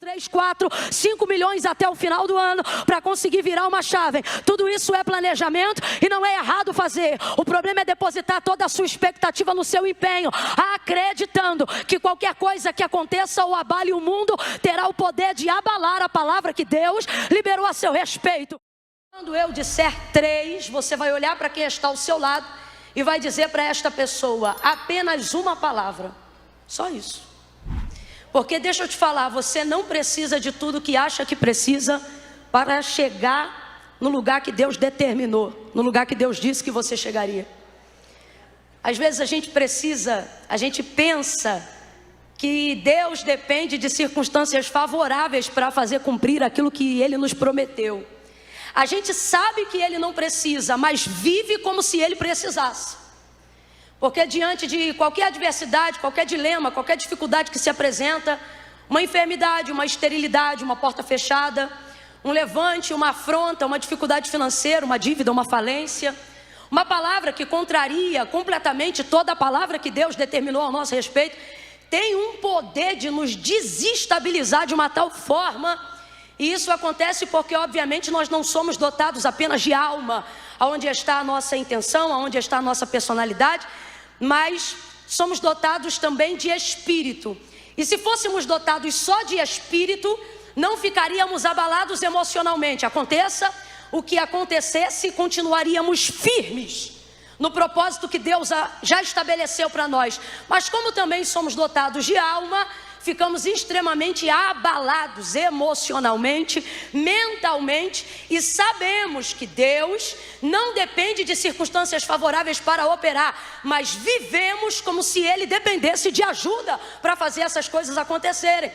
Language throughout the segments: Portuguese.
3, 4, 5 milhões até o final do ano para conseguir virar uma chave. Tudo isso é planejamento e não é errado fazer. O problema é depositar toda a sua expectativa no seu empenho, acreditando que qualquer coisa que aconteça ou abale o mundo terá o poder de abalar a palavra que Deus liberou a seu respeito. Quando eu disser 3, você vai olhar para quem está ao seu lado e vai dizer para esta pessoa apenas uma palavra, só isso. Porque deixa eu te falar, você não precisa de tudo que acha que precisa para chegar no lugar que Deus determinou, no lugar que Deus disse que você chegaria. Às vezes a gente pensa que Deus depende de circunstâncias favoráveis para fazer cumprir aquilo que Ele nos prometeu. A gente sabe que Ele não precisa, mas vive como se Ele precisasse. Porque diante de qualquer adversidade, qualquer dilema, qualquer dificuldade que se apresenta, uma enfermidade, uma esterilidade, uma porta fechada, um levante, uma afronta, uma dificuldade financeira, uma dívida, uma falência, uma palavra que contraria completamente toda a palavra que Deus determinou ao nosso respeito, tem um poder de nos desestabilizar de uma tal forma. E isso acontece porque obviamente nós não somos dotados apenas de alma, aonde está a nossa intenção, aonde está a nossa personalidade, mas somos dotados também de espírito. E se fôssemos dotados só de espírito, não ficaríamos abalados emocionalmente. Aconteça o que acontecesse, continuaríamos firmes no propósito que Deus já estabeleceu para nós. Mas como também somos dotados de alma, ficamos extremamente abalados emocionalmente, mentalmente, e sabemos que Deus não depende de circunstâncias favoráveis para operar, mas vivemos como se Ele dependesse de ajuda para fazer essas coisas acontecerem.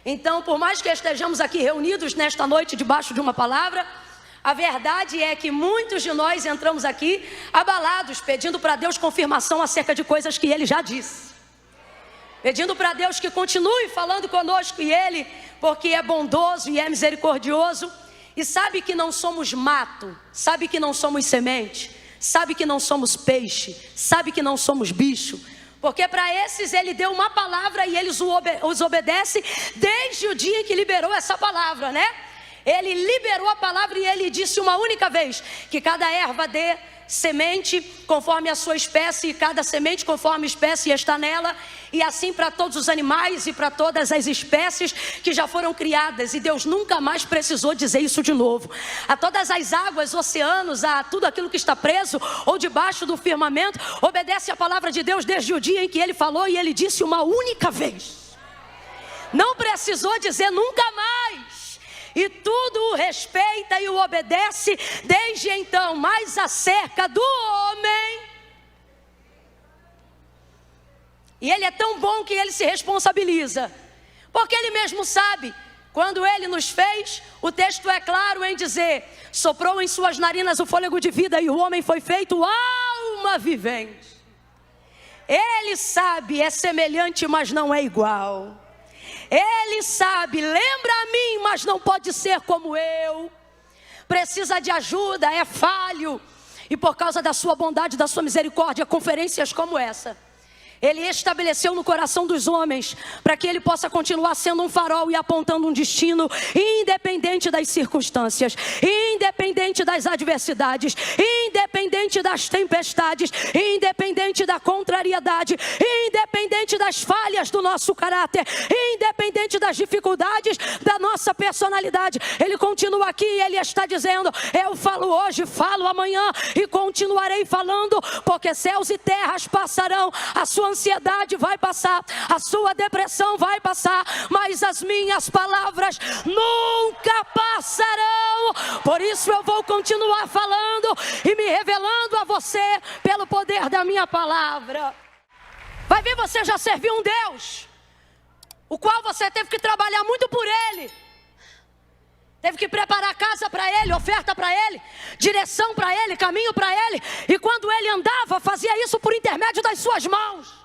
Então, por mais que estejamos aqui reunidos nesta noite debaixo de uma palavra, a verdade é que muitos de nós entramos aqui abalados, pedindo para Deus confirmação acerca de coisas que Ele já disse. Pedindo para Deus que continue falando conosco e Ele, porque é bondoso e é misericordioso. E sabe que não somos mato, sabe que não somos semente, sabe que não somos peixe, sabe que não somos bicho. Porque para esses Ele deu uma palavra e eles os obedecem desde o dia em que liberou essa palavra, né? Ele liberou a palavra e Ele disse uma única vez que cada erva dê semente conforme a sua espécie, e cada semente conforme a espécie está nela, e assim para todos os animais e para todas as espécies que já foram criadas. E Deus nunca mais precisou dizer isso de novo. A todas as águas, oceanos, a tudo aquilo que está preso ou debaixo do firmamento, obedece a palavra de Deus desde o dia em que Ele falou, e Ele disse uma única vez. Não precisou dizer nunca mais. E tudo o respeita e o obedece desde então. Mas acerca do homem, e Ele é tão bom que Ele se responsabiliza, porque Ele mesmo sabe. Quando Ele nos fez, o texto é claro em dizer: soprou em suas narinas o fôlego de vida, e o homem foi feito alma vivente. Ele sabe, é semelhante, mas não é igual. Ele sabe, lembra a mim, mas não pode ser como eu. Precisa de ajuda, é falho. E por causa da sua bondade, da sua misericórdia, conferências como essa Ele estabeleceu no coração dos homens, para que Ele possa continuar sendo um farol e apontando um destino, independente das circunstâncias, independente das adversidades, independente das tempestades, independente da contrariedade, independente das falhas do nosso caráter, independente das dificuldades da nossa personalidade. Ele continua aqui e Ele está dizendo: eu falo hoje, falo amanhã e continuarei falando, porque céus e terras passarão, a sua ansiedade vai passar, a sua depressão vai passar, mas as minhas palavras nunca passarão. Por isso eu vou continuar falando e me revelando a você pelo poder da minha palavra. Vai ver, você já serviu um Deus o qual você teve que trabalhar muito por Ele, teve que preparar casa para Ele, oferta para Ele, direção para Ele, caminho para Ele. E quando Ele andava, fazia isso por intermédio das suas mãos.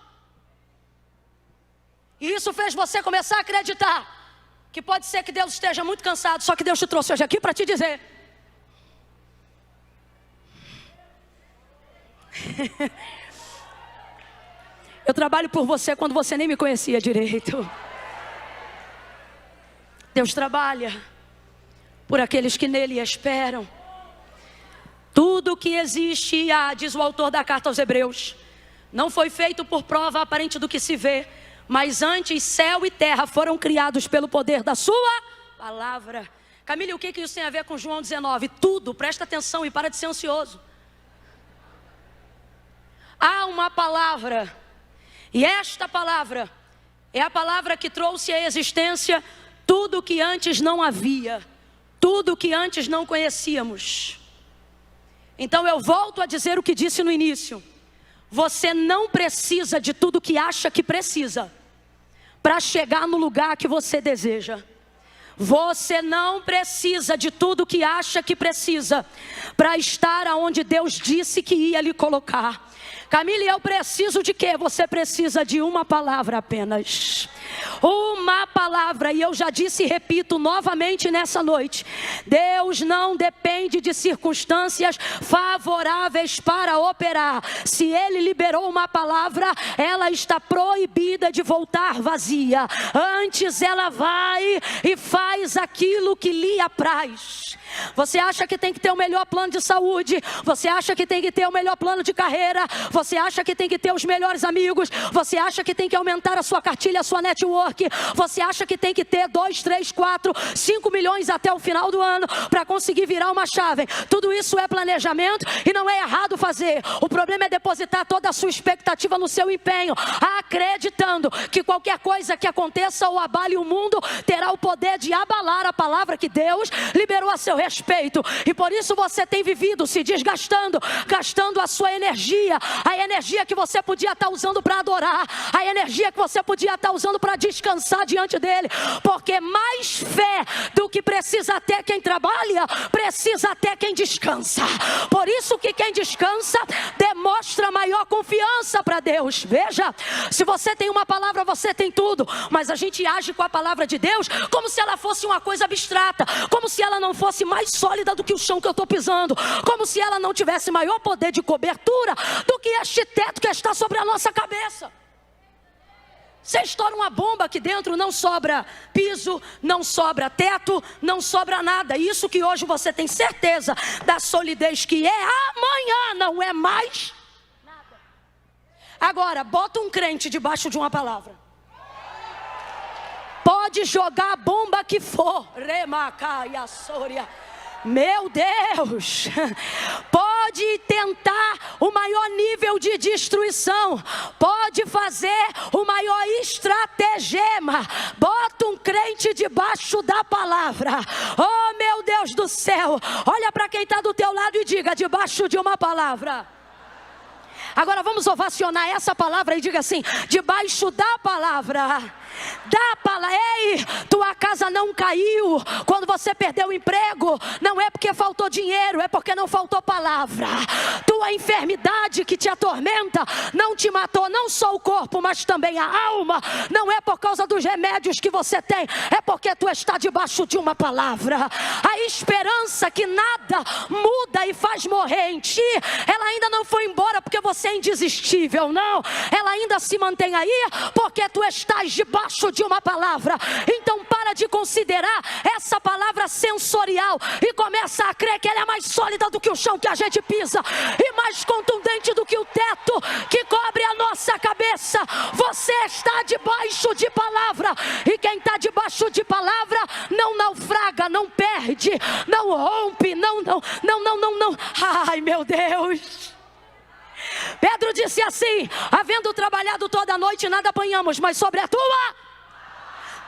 E isso fez você começar a acreditar que pode ser que Deus esteja muito cansado, só que Deus te trouxe hoje aqui para te dizer: eu trabalho por você quando você nem me conhecia direito. Deus trabalha por aqueles que nele esperam. Tudo que existe e há, diz o autor da carta aos Hebreus, não foi feito por prova aparente do que se vê, mas antes céu e terra foram criados pelo poder da sua palavra. Camille, o que isso tem a ver com João 19? Tudo, presta atenção e para de ser ansioso. Há uma palavra, e esta palavra é a palavra que trouxe à existência tudo que antes não havia, tudo que antes não conhecíamos. Então eu volto a dizer o que disse no início. Você não precisa de tudo que acha que precisa para chegar no lugar que você deseja. Você não precisa de tudo que acha que precisa para estar aonde Deus disse que ia lhe colocar. Camille, eu preciso de quê? Você precisa de uma palavra apenas. Uma palavra, e eu já disse e repito novamente nessa noite: Deus não depende de circunstâncias favoráveis para operar. Se Ele liberou uma palavra, ela está proibida de voltar vazia. Antes ela vai e faz aquilo que lhe apraz. Você acha que tem que ter o melhor plano de saúde, você acha que tem que ter o melhor plano de carreira, você acha que tem que ter os melhores amigos, você acha que tem que aumentar a sua cartilha, a sua network, você acha que tem que ter 2, 3, 4, 5 milhões até o final do ano para conseguir virar uma chave. Tudo isso é planejamento e não é errado fazer. O problema é depositar toda a sua expectativa no seu empenho, acreditando que qualquer coisa que aconteça ou abale o mundo terá o poder de abalar a palavra que Deus liberou a seu respeito. E por isso você tem vivido se desgastando, gastando a sua energia, a energia que você podia estar usando para adorar, a energia que você podia estar usando para descansar diante dele, porque mais fé do que precisa ter quem trabalha, precisa ter quem descansa. Por isso que quem descansa demonstra maior confiança para Deus. Veja, se você tem uma palavra, você tem tudo, mas a gente age com a palavra de Deus como se ela fosse uma coisa abstrata, como se ela não fosse mais sólida do que o chão que eu estou pisando, como se ela não tivesse maior poder de cobertura do que este teto que está sobre a nossa cabeça. Você estoura uma bomba aqui dentro, não sobra piso, não sobra teto, não sobra nada. Isso que hoje você tem certeza da solidez que é, amanhã não é mais nada. Agora, bota um crente debaixo de uma palavra. Pode jogar a bomba que for, remacaia soria. Meu Deus, pode tentar o maior nível de destruição, pode fazer o maior estratagema, bota um crente debaixo da palavra. Oh meu Deus do céu, olha para quem está do teu lado e diga: debaixo de uma palavra. Agora vamos ovacionar essa palavra e diga assim: debaixo da palavra. Da palavra. Ei, tua casa não caiu quando você perdeu o emprego, não é porque faltou dinheiro, é porque não faltou palavra. Tua enfermidade que te atormenta não te matou, não só o corpo, mas também a alma. Não é por causa dos remédios que você tem, é porque tu está debaixo de uma palavra. A esperança que nada muda e faz morrer em ti, ela ainda não foi embora porque você é indesistível, não. Ela ainda se mantém aí porque tu estás debaixo de uma palavra. Então para de considerar essa palavra sensorial e começa a crer que ela é mais sólida do que o chão que a gente pisa e mais contundente do que o teto que cobre a nossa cabeça. Você está debaixo de palavra, e quem está debaixo de palavra não naufraga, não perde, não rompe, não. Ai meu Deus. Pedro disse assim: havendo trabalhado toda a noite, nada apanhamos, mas sobre a tua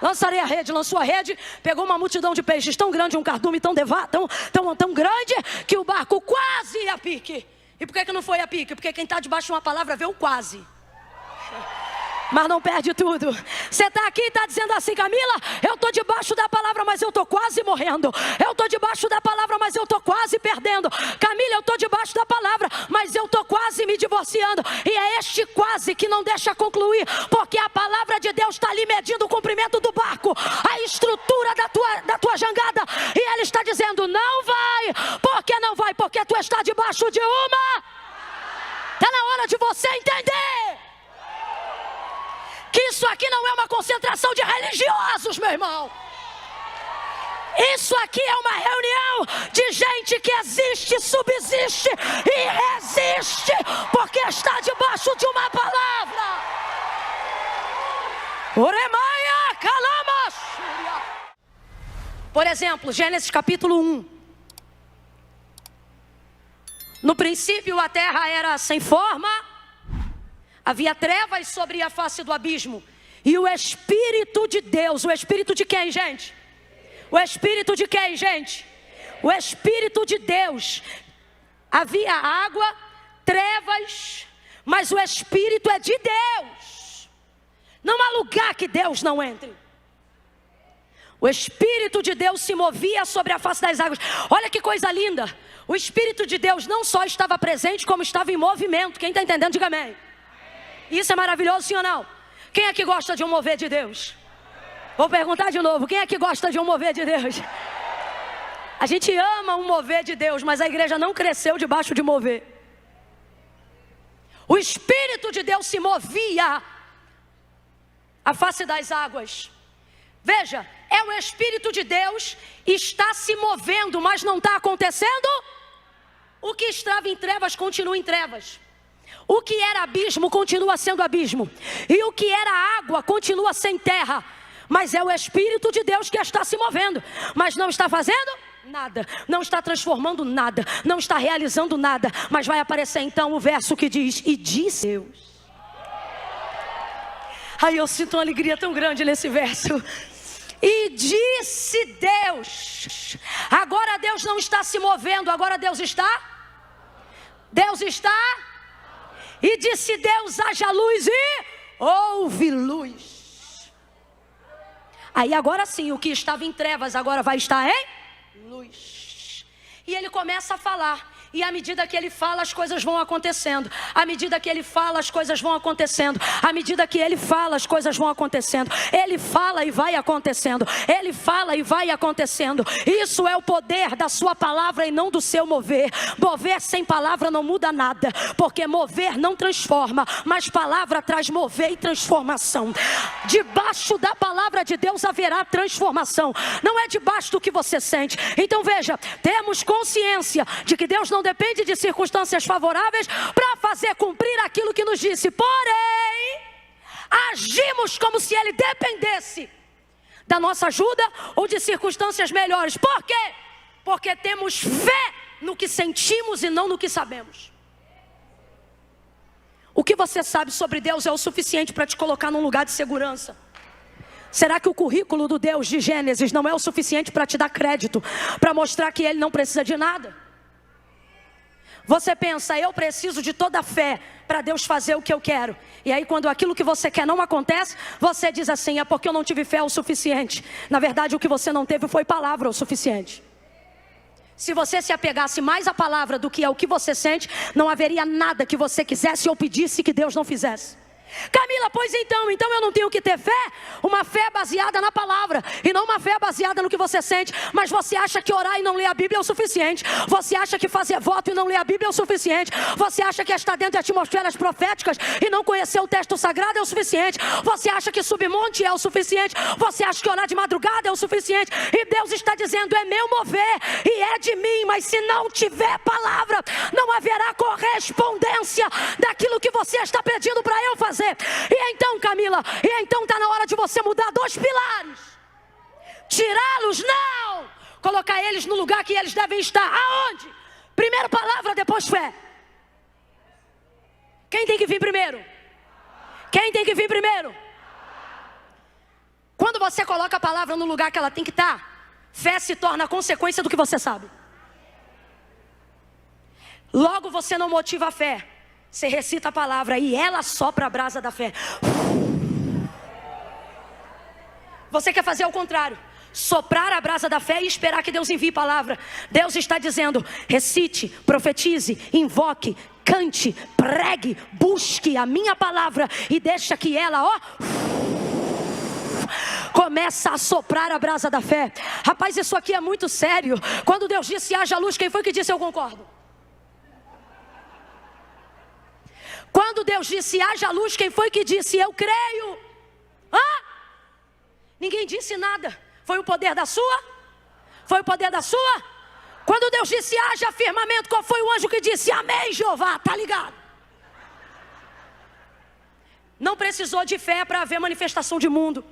lançarei a rede. Lançou a rede, pegou uma multidão de peixes tão grande, um cardume tão grande, que o barco quase ia a pique. E por que não foi a pique? Porque quem está debaixo de uma palavra vê o quase, mas não perde tudo. Você está aqui e está dizendo assim: Camila, eu estou debaixo da palavra, mas eu estou quase morrendo. Eu estou debaixo da palavra, mas eu estou quase perdendo. Camila, eu estou debaixo da palavra, mas eu estou quase me divorciando. E é este quase que não deixa concluir, porque a palavra de Deus está ali medindo o comprimento do barco, a estrutura da tua jangada, e Ele está dizendo: não vai. Por que não vai? Porque tu está debaixo de uma. Está na hora de você entender que isso aqui não é uma concentração de religiosos, meu irmão. Isso aqui é uma reunião de gente que existe, subsiste e resiste, porque está debaixo de uma palavra. Oremaia Calama. Por exemplo, Gênesis capítulo 1. No princípio a terra era sem forma, havia trevas sobre a face do abismo, e o Espírito de Deus, o Espírito de quem, gente? O Espírito de quem, gente? O Espírito de Deus. Havia água, trevas, mas o Espírito é de Deus. Não há lugar que Deus não entre. O Espírito de Deus se movia sobre a face das águas. Olha que coisa linda. O Espírito de Deus não só estava presente, como estava em movimento. Quem está entendendo, diga amém. Isso é maravilhoso, sim ou não? Quem é que gosta de um mover de Deus? Vou perguntar de novo. Quem é que gosta de um mover de Deus? A gente ama um mover de Deus, mas a igreja não cresceu debaixo de mover. O Espírito de Deus se movia à face das águas. Veja, é o Espírito de Deus, está se movendo, mas não está acontecendo. O que estava em trevas continua em trevas. O que era abismo continua sendo abismo. E o que era água continua sem terra. Mas é o Espírito de Deus que está se movendo, mas não está fazendo nada, não está transformando nada, não está realizando nada. Mas vai aparecer então o verso que diz: e disse Deus. Aí eu sinto uma alegria tão grande nesse verso. E disse Deus. Agora Deus não está se movendo, agora Deus está. E disse Deus: haja luz, e houve luz. Aí agora sim, o que estava em trevas agora vai estar em luz. E ele começa a falar. E à medida que ele fala, as coisas vão acontecendo. À medida que ele fala, as coisas vão acontecendo. À medida que ele fala, as coisas vão acontecendo. Ele fala e vai acontecendo. Ele fala e vai acontecendo. Isso é o poder da sua palavra e não do seu mover. Mover sem palavra não muda nada, porque mover não transforma, mas palavra traz mover e transformação. Debaixo da palavra de Deus haverá transformação. Não é debaixo do que você sente. Então veja, temos consciência de que Deus não depende de circunstâncias favoráveis para fazer cumprir aquilo que nos disse. Porém, agimos como se Ele dependesse da nossa ajuda ou de circunstâncias melhores. Por quê? Porque temos fé no que sentimos e não no que sabemos. O que você sabe sobre Deus é o suficiente para te colocar num lugar de segurança. Será que o currículo do Deus de Gênesis não é o suficiente para te dar crédito, para mostrar que Ele não precisa de nada? Você pensa: eu preciso de toda a fé para Deus fazer o que eu quero. E aí quando aquilo que você quer não acontece, você diz assim: é porque eu não tive fé o suficiente. Na verdade, o que você não teve foi palavra o suficiente. Se você se apegasse mais à palavra do que ao que você sente, não haveria nada que você quisesse ou pedisse que Deus não fizesse. Camila, pois então eu não tenho que ter fé? Uma fé baseada na palavra e não uma fé baseada no que você sente. Mas você acha que orar e não ler a Bíblia é o suficiente? Você acha que fazer voto e não ler a Bíblia é o suficiente? Você acha que estar dentro de atmosferas proféticas e não conhecer o texto sagrado é o suficiente? Você acha que subir monte é o suficiente? Você acha que orar de madrugada é o suficiente? E Deus está dizendo: é meu mover e é de mim. Mas se não tiver palavra, não haverá correspondência daquilo que você está pedindo para eu fazer. E então, Camila, está na hora de você mudar 2 pilares. Tirá-los, não. Colocar eles no lugar que eles devem estar. Aonde? Primeiro palavra, depois fé. Quem tem que vir primeiro? Quando você coloca a palavra no lugar que ela tem que estar, fé se torna a consequência do que você sabe. Logo você não motiva a fé. Você recita a palavra e ela sopra a brasa da fé. Você quer fazer o contrário: soprar a brasa da fé e esperar que Deus envie palavra. Deus está dizendo: recite, profetize, invoque, cante, pregue, busque a minha palavra e deixa que ela, começa a soprar a brasa da fé. Rapaz, isso aqui é muito sério. Quando Deus disse haja luz, quem foi que disse eu concordo? Quando Deus disse haja luz, quem foi que disse eu creio? Ninguém disse nada. Foi o poder da sua Foi o poder da sua? Quando Deus disse haja firmamento, qual foi o anjo que disse amém, Jeová? Tá ligado? Não precisou de fé para haver manifestação de mundo.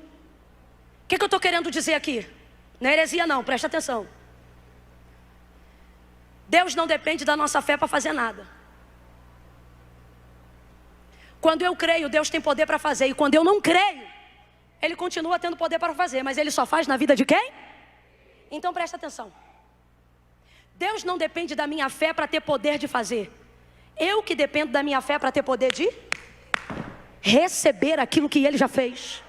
O que eu estou querendo dizer aqui? Não é heresia não, presta atenção. Deus não depende da nossa fé para fazer nada. Quando eu creio, Deus tem poder para fazer. E quando eu não creio, Ele continua tendo poder para fazer. Mas Ele só faz na vida de quem? Então presta atenção. Deus não depende da minha fé para ter poder de fazer. Eu que dependo da minha fé para ter poder de receber aquilo que Ele já fez.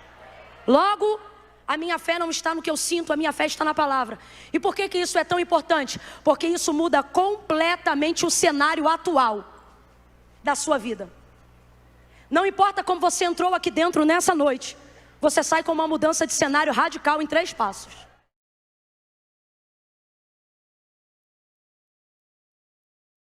Logo, a minha fé não está no que eu sinto, a minha fé está na palavra. E por que isso é tão importante? Porque isso muda completamente o cenário atual da sua vida. Não importa como você entrou aqui dentro nessa noite, você sai com uma mudança de cenário radical em 3 passos.